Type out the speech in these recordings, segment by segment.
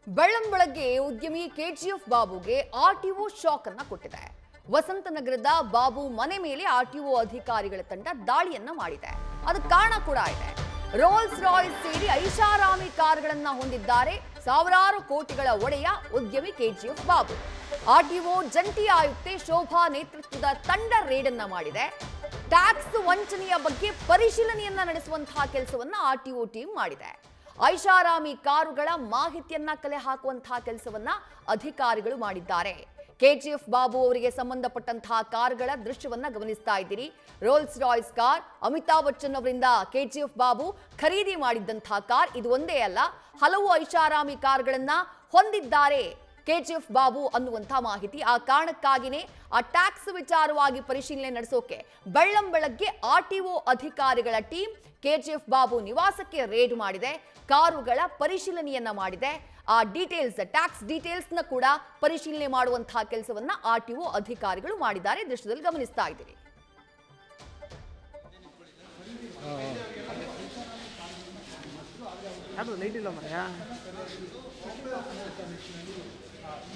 ಬೆಳ್ಳಂಬೆಳಗ್ಗೆ ಉದ್ಯಮಿ KGF ಬಾಬುಗೆ RTO shock ಅನ್ನ ಕೊಟ್ಟಿದೆ. ವಸಂತನಗರದ ಬಾಬು ಮನೆ ಮೇಲೆ ಆರ್ಟಿಒ ಅಧಿಕಾರಿಗಳ ತಂಡ ದಾಳಿಯನ್ನ ಮಾಡಿದೆ. ಅದಕ್ಕೆ ಕಾರಣ ಕೂಡ ಇದೆ. ರೋಲ್ಸ್ ರಾಯ್ಸ್ ಸೇರಿ ಐಷಾರಾಮಿ ಕಾರುಗಳನ್ನ ಹೊಂದಿದ್ದಾರೆ ಸಾವಿರಾರು ಕೋಟಿಗಳ ಒಡೆಯ ಉದ್ಯಮಿ ಕೆಜಿಎಫ್ ಬಾಬು. ಆರ್ಟಿಒ ಜಂಟಿ ಆಯುಕ್ತೆ ಶೋಭಾ ನೇತೃತ್ವದ ತಂಡ ರೇಡ್ ಅನ್ನ ಮಾಡಿದೆ. ಟ್ಯಾಕ್ಸ್ ವಂಚನೆಯ ಬಗ್ಗೆ ಪರಿಶೀಲನೆಯನ್ನ ನಡೆಸುವಂತಹ ಕೆಲಸವನ್ನ ಆರ್ಟಿಒ ಟೀಮ್ ಮಾಡಿದೆ. ಐಷಾರಾಮಿ ಕಾರುಗಳ ಮಾಹಿತಿಯನ್ನ ಕಲೆ ಹಾಕುವಂತಹ ಕೆಲಸವನ್ನ ಅಧಿಕಾರಿಗಳು ಮಾಡಿದ್ದಾರೆ. ಕೆಜಿಎಫ್ ಬಾಬು ಅವರಿಗೆ ಸಂಬಂಧಪಟ್ಟಂತಹ ಕಾರುಗಳ ದೃಶ್ಯವನ್ನ ಗಮನಿಸ್ತಾ ಇದ್ದೀರಿ. Rolls Royce car Amitabh Bachchan ಅವರಿಂದ ಕೆಜಿಎಫ್ ಬಾಬು ಖರೀದಿ ಮಾಡಿದ್ದಂತಹ ಕಾರ್. ಇದು ಒಂದೇ ಅಲ್ಲ, ಹಲವು ಐಷಾರಾಮಿ ಕಾರುಗಳನ್ನ ಹೊಂದಿದ್ದಾರೆ ಕೆಜಿಎಫ್ ಬಾಬು ಅನ್ನುವಂತಹ ಮಾಹಿತಿ. ಆ ಕಾರಣಕ್ಕಾಗಿನೇ ಆ ಟ್ಯಾಕ್ಸ್ ವಿಚಾರವಾಗಿ ಪರಿಶೀಲನೆ ನಡೆಸೋಕೆ ಬೆಳ್ಳಂಬೆಳಗ್ಗೆ ಆರ್ಟಿಒ ಅಧಿಕಾರಿಗಳ ಟೀಮ್ ಕೆಜಿಎಫ್ ಬಾಬು ನಿವಾಸಕ್ಕೆ ರೇಡ್ ಮಾಡಿದೆ. ಕಾರುಗಳ ಪರಿಶೀಲನೆಯನ್ನ ಮಾಡಿದೆ. ಆ ಡೀಟೇಲ್ಸ್, ಟ್ಯಾಕ್ಸ್ ಡೀಟೇಲ್ಸ್ ನ ಕೂಡ ಪರಿಶೀಲನೆ ಮಾಡುವಂತಹ ಕೆಲಸವನ್ನ ಆರ್ಟಿಒ ಅಧಿಕಾರಿಗಳು ಮಾಡಿದ್ದಾರೆ. ದೃಶ್ಯದಲ್ಲಿ ಗಮನಿಸ್ತಾ ಇದ್ದೀರಿ.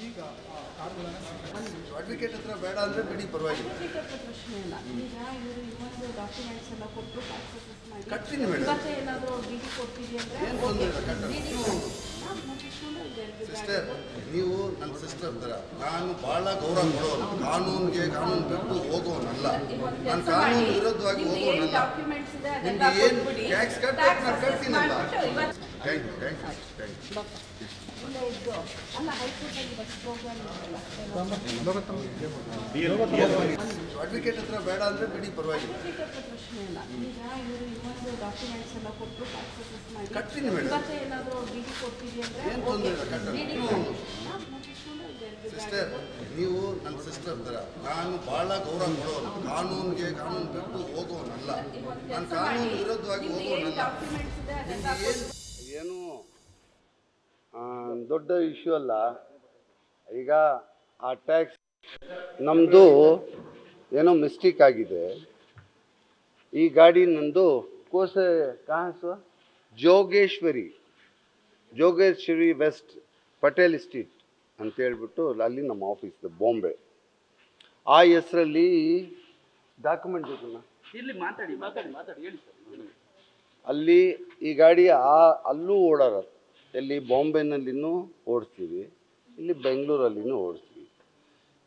ಈಗ ಅಡ್ವೊಕೇಟ್ ಹತ್ರ ಬೇಡ ಅಂದ್ರೆ ಬಿಡಿ, ಪರವಾಗಿಲ್ಲ. ಕಟ್ತೀನಿ ಮೇಡಮ್, ಏನು ತೊಂದರೆ ಇಲ್ಲ. ಸಿಸ್ಟರ್, ನೀವು ನನ್ನ ಸಿಸ್ಟರ್ ಥರ. ನಾನು ಭಾಳ ಗೌರವ ಕೊಡೋನು, ಕಾನೂನಿಗೆ ಕಾನೂನು ಬಿಟ್ಟು ಹೋಗೋನಲ್ಲ. ನಾನು ಕಾನೂನು ವಿರುದ್ಧವಾಗಿ ಹೋಗೋನಲ್ಲ. ನಿಮ್ಗೆ ಏನು ಟ್ಯಾಕ್ಸ್ ಕಟ್ತೀನಲ್ಲ. Thank you, thank you, thank you. Advocate ಹತ್ರ ಬೇಡ ಅಂದ್ರೆ ಬಿಡಿ, ಪರವಾಗಿಲ್ಲ. ಕಟ್ತೀನಿ ಮೇಡಮ್, ಏನು ತೊಂದರೆ ಇಲ್ಲ. ಸಿಸ್ಟರ್, ನೀವು ನನ್ನ ಸಿಸ್ಟರ್ ಥರ. ನಾನು ಭಾಳ ಗೌರವ ಕೊಡೋನು, ಕಾನೂನಿಗೆ ಕಾನೂನು ಬಿಟ್ಟು ಹೋಗೋನಲ್ಲ. ನಾನು ಕಾನೂನು ವಿರುದ್ಧವಾಗಿ ಹೋಗೋನಲ್ಲ. ನಿಮ್ಗೆ ಏನು ದೊಡ್ಡ ಇಶ್ಯೂ ಅಲ್ಲ. ಈಗ ಆ ಟ್ಯಾಕ್ಸ್ ನಮ್ಮದು ಏನೋ ಮಿಸ್ಟೇಕ್ ಆಗಿದೆ. ಈ ಗಾಡಿ ನಂದು ಜೋಗೇಶ್ವರಿ ವೆಸ್ಟ್ ಪಟೇಲ್ ಸ್ಟ್ರೀಟ್ ಅಂತ ಹೇಳ್ಬಿಟ್ಟು ಅಲ್ಲಿ ನಮ್ಮ ಆಫೀಸ್ ಬಾಂಬೆ. ಆ ಹೆಸರಲ್ಲಿ ಡಾಕ್ಯುಮೆಂಟ್ ಬೇಕಲ್ಲ, ಅಲ್ಲಿ ಈ ಗಾಡಿ ಅಲ್ಲೂ ಓಡಾಡೋದು. ಎಲ್ಲಿ ಬಾಂಬೆನಲ್ಲಿನೂ ಓಡಿಸ್ತೀವಿ, ಇಲ್ಲಿ ಬೆಂಗಳೂರಲ್ಲಿನೂ ಓಡಿಸ್ತೀವಿ.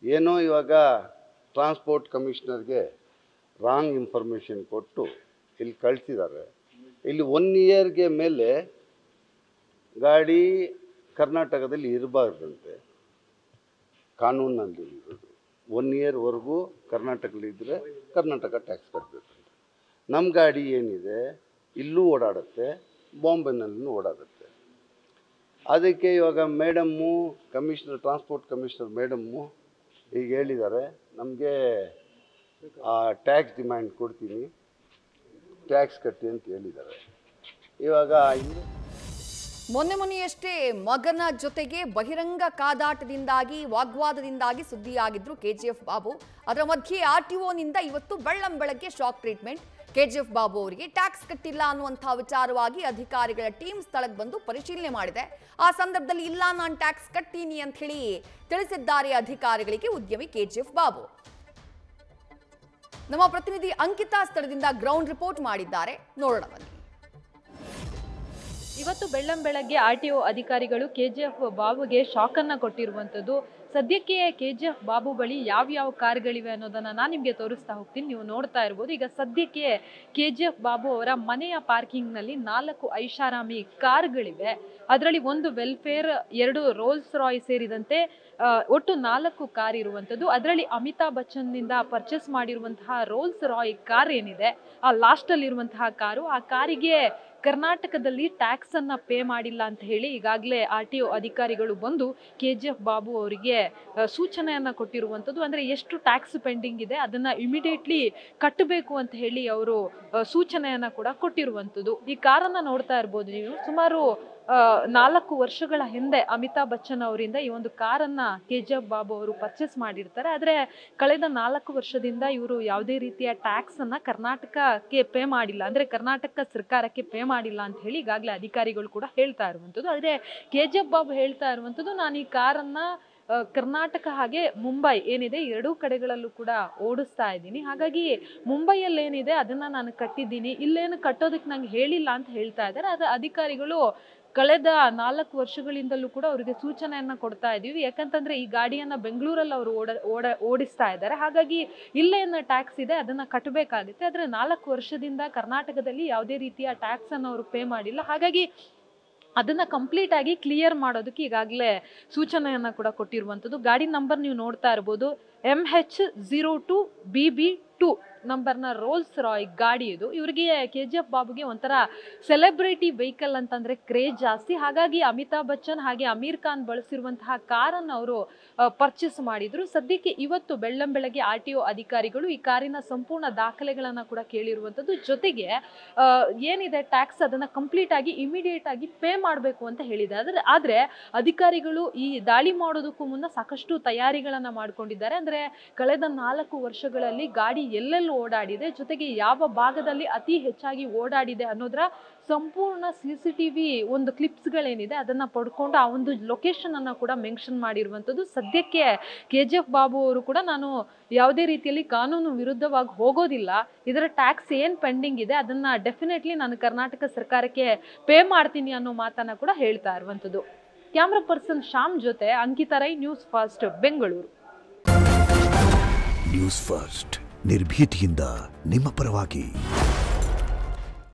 ಏನೋ ಇವಾಗ ಟ್ರಾನ್ಸ್ಪೋರ್ಟ್ ಕಮಿಷನರ್ಗೆ ರಾಂಗ್ ಇನ್ಫಾರ್ಮೇಷನ್ ಕೊಟ್ಟು ಇಲ್ಲಿ ಕಳಿಸಿದ್ದಾರೆ. ಇಲ್ಲಿ 1 ಇಯರ್ಗೆ ಮೇಲೆ ಗಾಡಿ ಕರ್ನಾಟಕದಲ್ಲಿ ಇರಬಾರ್ದಂತೆ, ಕಾನೂನಲ್ಲಿ ಇರೋದು. 1 ಇಯರ್ವರೆಗೂ ಕರ್ನಾಟಕದಲ್ಲಿದ್ದರೆ ಕರ್ನಾಟಕ ಟ್ಯಾಕ್ಸ್ ಕಟ್ಟಬೇಕಂತ. ನಮ್ಮ ಗಾಡಿ ಏನಿದೆ ಇಲ್ಲೂ ಓಡಾಡುತ್ತೆ, ಬಾಂಬೆನಲ್ಲೂ ಓಡಾಡುತ್ತೆ. ಅದಕ್ಕೆ ಇವಾಗ ಮೇಡಮ್ಮು ಟ್ರಾನ್ಸ್ಪೋರ್ಟ್ ಕಮಿಷನರ್ ಮೇಡಮ್ಮು ಈಗ ಹೇಳಿದ್ದಾರೆ, ನಮಗೆ ಟ್ಯಾಕ್ಸ್ ಡಿಮ್ಯಾಂಡ್ ಕೊಡ್ತೀನಿ, ಟ್ಯಾಕ್ಸ್ ಕಟ್ಟಿ ಅಂತ ಹೇಳಿದ್ದಾರೆ. ಇವಾಗ ಮೊನ್ನೆಯಷ್ಟೇ ಮಗನ ಜೊತೆಗೆ ಬಹಿರಂಗ ಕಾದಾಟದಿಂದಾಗಿ, ವಾಗ್ವಾದದಿಂದಾಗಿ ಸುದ್ದಿಯಾಗಿದ್ರು ಕೆಜಿಎಫ್ ಬಾಬು. ಅದರ ಮಧ್ಯೆ ಆರ್ಟಿಒನಿಂದ ಇವತ್ತು ಬೆಳ್ಳಂಬೆಳಗ್ಗೆ ಶಾಕ್ ಟ್ರೀಟ್ಮೆಂಟ್. ಕೆಜಿಎಫ್ ಬಾಬು ಅವರಿಗೆ ಟ್ಯಾಕ್ಸ್ ಕಟ್ಟಿಲ್ಲ ಅನ್ನುವಂತಹ ವಿಚಾರವಾಗಿ ಅಧಿಕಾರಿಗಳ ಟೀಮ್ ಸ್ಥಳಕ್ಕೆ ಬಂದು ಪರಿಶೀಲನೆ ಮಾಡಿದೆ. ಆ ಸಂದರ್ಭದಲ್ಲಿ ಇಲ್ಲ, ನಾನು ಟ್ಯಾಕ್ಸ್ ಕಟ್ತೀನಿ ಅಂತ ಹೇಳಿ ತಿಳಿಸಿದ್ದಾರೆ ಅಧಿಕಾರಿಗಳಿಗೆ ಉದ್ಯಮಿ ಕೆಜಿಎಫ್ ಬಾಬು. ನಮ್ಮ ಪ್ರತಿನಿಧಿ ಅಂಕಿತಾ ಸ್ಥಳದಿಂದ ಗ್ರೌಂಡ್ ರಿಪೋರ್ಟ್ ಮಾಡಿದ್ದಾರೆ, ನೋಡೋಣ ಬನ್ನಿ. ಇವತ್ತು ಬೆಳ್ಳಂಬೆಳಗ್ಗೆ ಆರ್ಟಿಒ ಅಧಿಕಾರಿಗಳು ಕೆಜಿಎಫ್ ಬಾಬುಗೆ ಶಾಕ್ ಅನ್ನ ಕೊಟ್ಟಿರುವಂತದ್ದು. ಸದ್ಯಕ್ಕೆ ಕೆಜಿಎಫ್ ಬಾಬು ಬಳಿ ಯಾವ ಕಾರ್ಗಳಿವೆ ಅನ್ನೋದನ್ನ ನಾನು ನಿಮಗೆ ತೋರಿಸ್ತಾ ಹೋಗ್ತೀನಿ. ನೀವು ನೋಡ್ತಾ ಇರ್ಬೋದು. ಈಗ ಸದ್ಯಕ್ಕೆ ಕೆಜಿಎಫ್ ಬಾಬು ಅವರ ಮನೆಯ ಪಾರ್ಕಿಂಗ್ ನಲ್ಲಿ 4 ಐಷಾರಾಮಿ ಕಾರ್ಗಳಿವೆ. ಅದರಲ್ಲಿ 1 ವೆಲ್ಫೇರ್, 2 ರೋಲ್ಸ್ ರಾಯ್ ಸೇರಿದಂತೆ ಒಟ್ಟು 4 ಕಾರ್ ಇರುವಂತದ್ದು. ಅದರಲ್ಲಿ ಅಮಿತಾಬ್ ಬಚ್ಚನ್ ನಿಂದ ಪರ್ಚೇಸ್ ಮಾಡಿರುವಂತಹ ರೋಲ್ಸ್ ರಾಯ್ ಕಾರ್ ಏನಿದೆ, ಆ ಲಾಸ್ಟ್ ಅಲ್ಲಿ ಇರುವಂತಹ ಕಾರು, ಆ ಕಾರಿಗೆ ಕರ್ನಾಟಕದಲ್ಲಿ ಟ್ಯಾಕ್ಸ್ ಅನ್ನ ಪೇ ಮಾಡಿಲ್ಲ ಅಂತ ಹೇಳಿ ಈಗಾಗಲೇ ಆರ್ಟಿಒ ಅಧಿಕಾರಿಗಳು ಬಂದು ಕೆಜಿಎಫ್ ಬಾಬು ಅವರಿಗೆ ಸೂಚನೆಯನ್ನ ಕೊಟ್ಟಿರುವಂತದ್ದು. ಅಂದ್ರೆ ಎಷ್ಟು ಟ್ಯಾಕ್ಸ್ ಪೆಂಡಿಂಗ್ ಇದೆ ಅದನ್ನ ಇಮಿಡಿಯೇಟ್ಲಿ ಕಟ್ಟಬೇಕು ಅಂತ ಹೇಳಿ ಅವರು ಸೂಚನೆಯನ್ನ ಕೂಡ ಕೊಟ್ಟಿರುವಂತದ್ದು. ಈ ಕಾರನ್ನ ನೋಡ್ತಾ ಇರ್ಬೋದು ನೀವು. ಸುಮಾರು 4 ವರ್ಷಗಳ ಹಿಂದೆ ಅಮಿತಾಬ್ ಬಚ್ಚನ್ ಅವರಿಂದ ಈ ಒಂದು ಕಾರನ್ನ KGF ಬಾಬು ಅವರು ಪರ್ಚೇಸ್ ಮಾಡಿರ್ತಾರೆ. ಆದರೆ ಕಳೆದ 4 ವರ್ಷದಿಂದ ಇವರು ಯಾವುದೇ ರೀತಿಯ ಟ್ಯಾಕ್ಸ್ ಅನ್ನ ಕರ್ನಾಟಕಕ್ಕೆ ಪೇ ಮಾಡಿಲ್ಲ, ಅಂದ್ರೆ ಕರ್ನಾಟಕ ಸರ್ಕಾರಕ್ಕೆ ಪೇ ಮಾಡಿಲ್ಲ ಅಂತ ಹೇಳಿ ಈಗಾಗಲೇ ಅಧಿಕಾರಿಗಳು ಕೂಡ ಹೇಳ್ತಾ ಇರುವಂಥದ್ದು. ಆದರೆ KGF ಬಾಬು ಹೇಳ್ತಾ ಇರುವಂಥದ್ದು, ನಾನು ಈ ಕಾರನ್ನ ಕರ್ನಾಟಕ ಹಾಗೆ ಮುಂಬೈ ಏನಿದೆ ಎರಡೂ ಕಡೆಗಳಲ್ಲೂ ಕೂಡ ಓಡಿಸ್ತಾ ಇದ್ದೀನಿ, ಹಾಗಾಗಿ ಮುಂಬೈಯಲ್ಲಿ ಏನಿದೆ ಅದನ್ನ ನಾನು ಕಟ್ಟಿದ್ದೀನಿ, ಇಲ್ಲೇನು ಕಟ್ಟೋದಕ್ಕೆ ನಂಗೆ ಹೇಳಿಲ್ಲ ಅಂತ ಹೇಳ್ತಾ ಇದ್ದಾರೆ. ಅದು ಅಧಿಕಾರಿಗಳು ಕಳೆದ 4 ವರ್ಷಗಳಿಂದಲೂ ಕೂಡ ಅವರಿಗೆ ಸೂಚನೆಯನ್ನ ಕೊಡ್ತಾ ಇದೀವಿ. ಯಾಕಂತಂದ್ರೆ ಈ ಗಾಡಿಯನ್ನ ಬೆಂಗಳೂರಲ್ಲಿ ಅವರು ಓಡಿಸ್ತಾ ಇದ್ದಾರೆ, ಹಾಗಾಗಿ ಇಲ್ಲೇನು ಟ್ಯಾಕ್ಸ್ ಇದೆ ಅದನ್ನ ಕಟ್ಟಬೇಕಾಗುತ್ತೆ. ಆದ್ರೆ 4 ವರ್ಷದಿಂದ ಕರ್ನಾಟಕದಲ್ಲಿ ಯಾವುದೇ ರೀತಿಯ ಟ್ಯಾಕ್ಸ್ ಅನ್ನು ಅವರು ಪೇ ಮಾಡಿಲ್ಲ, ಹಾಗಾಗಿ ಅದನ್ನ ಕಂಪ್ಲೀಟ್ ಆಗಿ ಕ್ಲಿಯರ್ ಮಾಡೋದಕ್ಕೆ ಈಗಾಗಲೇ ಸೂಚನೆಯನ್ನ ಕೂಡ ಕೊಟ್ಟಿರುವಂಥದ್ದು. ಗಾಡಿ ನಂಬರ್ ನೀವು ನೋಡ್ತಾ ಇರ್ಬೋದು, MH02BB2 ನಂಬರ್ನ ರೋಲ್ಸ್ ರಾಯ್ ಗಾಡಿ ಇದು. ಇವರಿಗೆ KGF ಬಾಬುಗೆ ಒಂಥರ ಸೆಲೆಬ್ರಿಟಿ ವೆಹಿಕಲ್ ಅಂತಂದ್ರೆ ಕ್ರೇಜ್ ಜಾಸ್ತಿ, ಹಾಗಾಗಿ ಅಮಿತಾಬ್ ಬಚ್ಚನ್ ಹಾಗೆ ಅಮೀರ್ ಖಾನ್ ಬಳಸಿರುವಂತಹ ಕಾರನ್ನು ಅವರು ಪರ್ಚೇಸ್ ಮಾಡಿದ್ರು. ಸದ್ಯಕ್ಕೆ ಇವತ್ತು ಬೆಳ್ಳಂಬೆಳಗ್ಗೆ RTO ಅಧಿಕಾರಿಗಳು ಈ ಕಾರಿನ ಸಂಪೂರ್ಣ ದಾಖಲೆಗಳನ್ನ ಕೂಡ ಕೇಳಿರುವಂಥದ್ದು. ಜೊತೆಗೆ ಏನಿದೆ ಟ್ಯಾಕ್ಸ್ ಅದನ್ನ ಕಂಪ್ಲೀಟ್ ಆಗಿ ಇಮಿಡಿಯೇಟ್ ಆಗಿ ಪೇ ಮಾಡಬೇಕು ಅಂತ ಹೇಳಿದ್ದಾರೆ. ಆದ್ರೆ ಅಧಿಕಾರಿಗಳು ಈ ದಾಳಿ ಮಾಡೋದಕ್ಕೂ ಮುನ್ನ ಸಾಕಷ್ಟು ತಯಾರಿಗಳನ್ನ ಮಾಡ್ಕೊಂಡಿದ್ದಾರೆ. ಅಂದ್ರೆ ಕಳೆದ 4 ವರ್ಷಗಳಲ್ಲಿ ಗಾಡಿ ಎಲ್ಲೆಲ್ಲಿ ಓಡಾಡಿದೆ, ಜೊತೆಗೆ ಯಾವ ಭಾಗದಲ್ಲಿ ಅತಿ ಹೆಚ್ಚಾಗಿ ಓಡಾಡಿದೆ ಅನ್ನೋದರ ಸಂಪೂರ್ಣ CCTV ಒಂದು ಕ್ಲಿಪ್ಸ್ಗಳೇನಿದೆ ಅದನ್ನ ಪಡ್ಕೊಂಡು ಆ ಒಂದು ಲೊಕೇಶನ್ ಅನ್ನ ಕೂಡ ಮೆನ್ಷನ್ ಮಾಡಿರುವಂಥದ್ದು. ಸದ್ಯಕ್ಕೆ KGF ಬಾಬು ಅವರು ಕೂಡ ನಾನು ಯಾವುದೇ ರೀತಿಯಲ್ಲಿ ಕಾನೂನು ವಿರುದ್ಧವಾಗಿ ಹೋಗೋದಿಲ್ಲ, ಇದರ ಟ್ಯಾಕ್ಸ್ ಏನ್ ಪೆಂಡಿಂಗ್ ಇದೆ ಅದನ್ನ ಡೆಫಿನೆಟ್ಲಿ ನಾನು ಕರ್ನಾಟಕ ಸರ್ಕಾರಕ್ಕೆ ಪೇ ಮಾಡ್ತೀನಿ ಅನ್ನೋ ಮಾತನ್ನ ಕೂಡ ಹೇಳ್ತಾ ಇರುವಂಥದ್ದು. ಕ್ಯಾಮ್ರಾ ಪರ್ಸನ್ ಶ್ಯಾಮ್ ಜೊತೆ Ankita Rai, News First, Bengaluru. News First ನಿರ್ಭೀತಿಯಿಂದ ನಿಮ್ಮ ಪರವಾಗಿ.